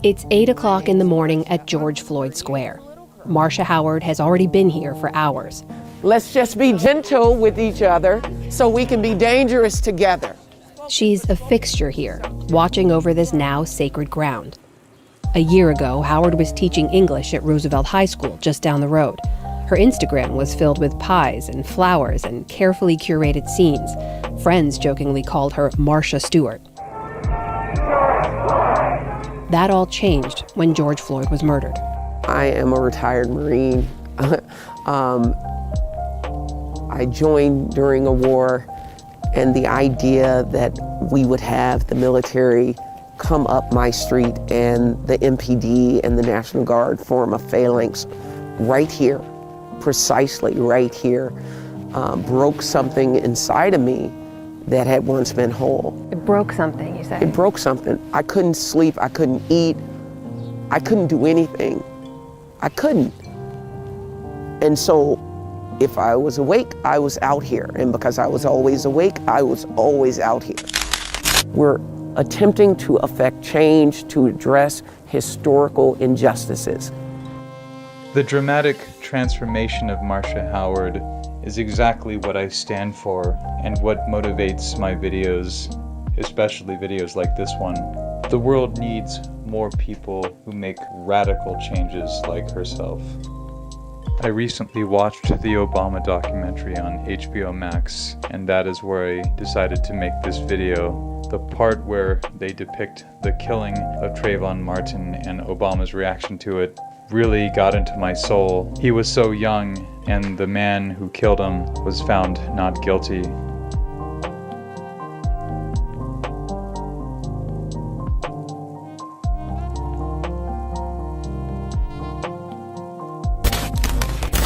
It's 8 o'clock in the morning at George Floyd Square. Marsha Howard has already been here for hours. Let's just be gentle with each other so we can be dangerous together. She's a fixture here, watching over this now sacred ground. A year ago, Howard was teaching English at Roosevelt High School just down the road. Her Instagram was filled with pies and flowers and carefully curated scenes. Friends jokingly called her Marsha Stewart. That all changed when George Floyd was murdered. I am a retired Marine. I joined during a war, and the idea that we would have the military come up my street and the MPD and the National Guard form a phalanx right here, precisely right here, broke something inside of me that had once been whole. It broke something, you say? It broke something. I couldn't sleep, I couldn't eat, I couldn't do anything. I couldn't. And so if I was awake, I was out here. And because I was always awake, I was always out here. We're attempting to affect change to address historical injustices. The dramatic transformation of Marsha Howard is exactly what I stand for and what motivates my videos, especially videos like this one. The world needs more people who make radical changes like herself. I recently watched the Obama documentary on HBO Max, and that is where I decided to make this video. The part where they depict the killing of Trayvon Martin and Obama's reaction to it really got into my soul. He was so young, and the man who killed him was found not guilty.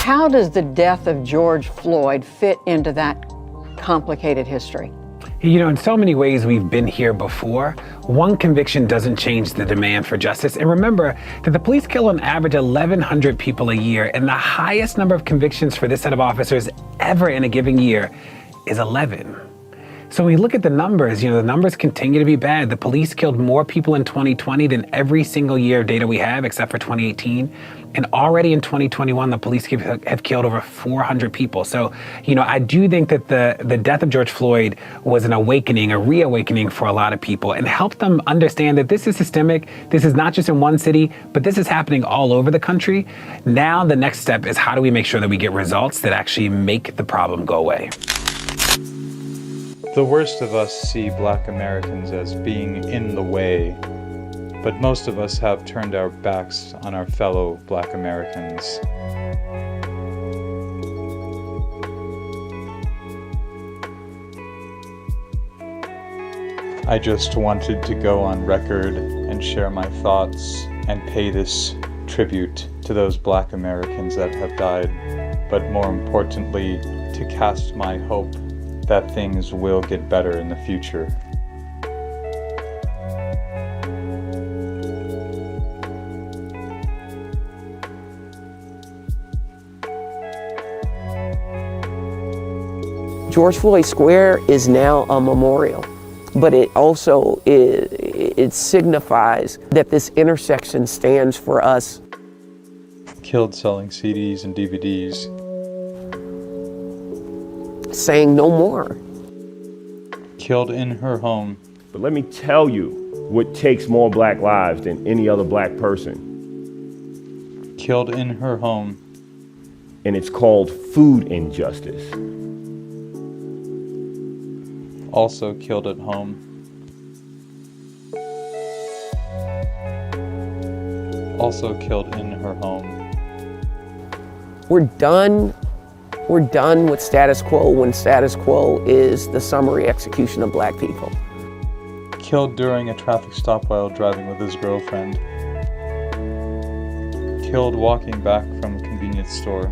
How does the death of George Floyd fit into that complicated history? You know, in so many ways we've been here before. One conviction doesn't change the demand for justice. And remember that the police kill on average 1,100 people a year, and the highest number of convictions for this set of officers ever in a given year is 11. So when we look at the numbers, the numbers continue to be bad. The police killed more people in 2020 than every single year of data we have, except for 2018. And already in 2021, the police have killed over 400 people. So, I do think that the death of George Floyd was an awakening, a reawakening for a lot of people, and helped them understand that this is systemic. This is not just in one city, but this is happening all over the country. Now, the next step is how do we make sure that we get results that actually make the problem go away? The worst of us see Black Americans as being in the way, but most of us have turned our backs on our fellow Black Americans. I just wanted to go on record and share my thoughts and pay this tribute to those Black Americans that have died, but more importantly, to cast my hope that things will get better in the future. George Floyd Square is now a memorial, but it also it signifies that this intersection stands for us. Killed selling CDs and DVDs. Saying no more. Killed in her home. But let me tell you what takes more Black lives than any other Black person. Killed in her home. And it's called food injustice. Also killed at home. Also killed in her home. We're done with status quo when status quo is the summary execution of Black people. Killed during a traffic stop while driving with his girlfriend. Killed walking back from a convenience store.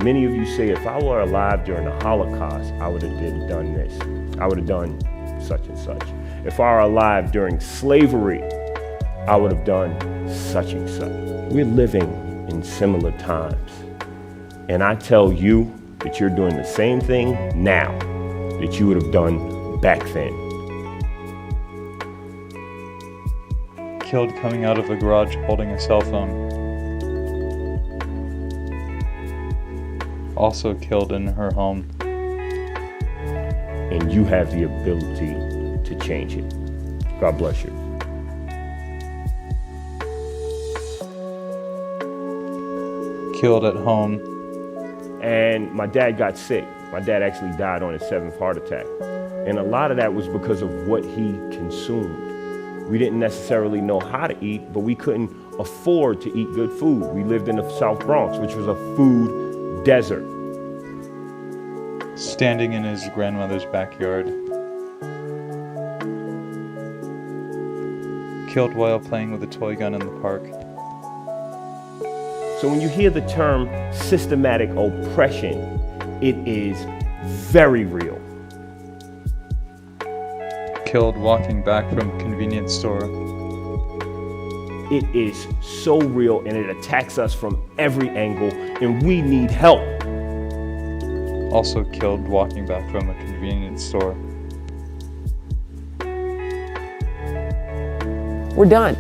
Many of you say, if I were alive during the Holocaust, I would have done this. I would have done such and such. If I were alive during slavery, I would have done such and such. We're living in similar times. And I tell you that you're doing the same thing now that you would have done back then. Killed coming out of a garage holding a cell phone. Also killed in her home. And you have the ability to change it. God bless you. Killed at home. And my dad got sick. My dad actually died on his 7th heart attack. And a lot of that was because of what he consumed. We didn't necessarily know how to eat, but we couldn't afford to eat good food. We lived in the South Bronx, which was a food desert. Standing in his grandmother's backyard. Killed while playing with a toy gun in the park. So when you hear the term systematic oppression, it is very real. Killed walking back from a convenience store. It is so real and it attacks us from every angle and we need help. Also killed walking back from a convenience store. We're done.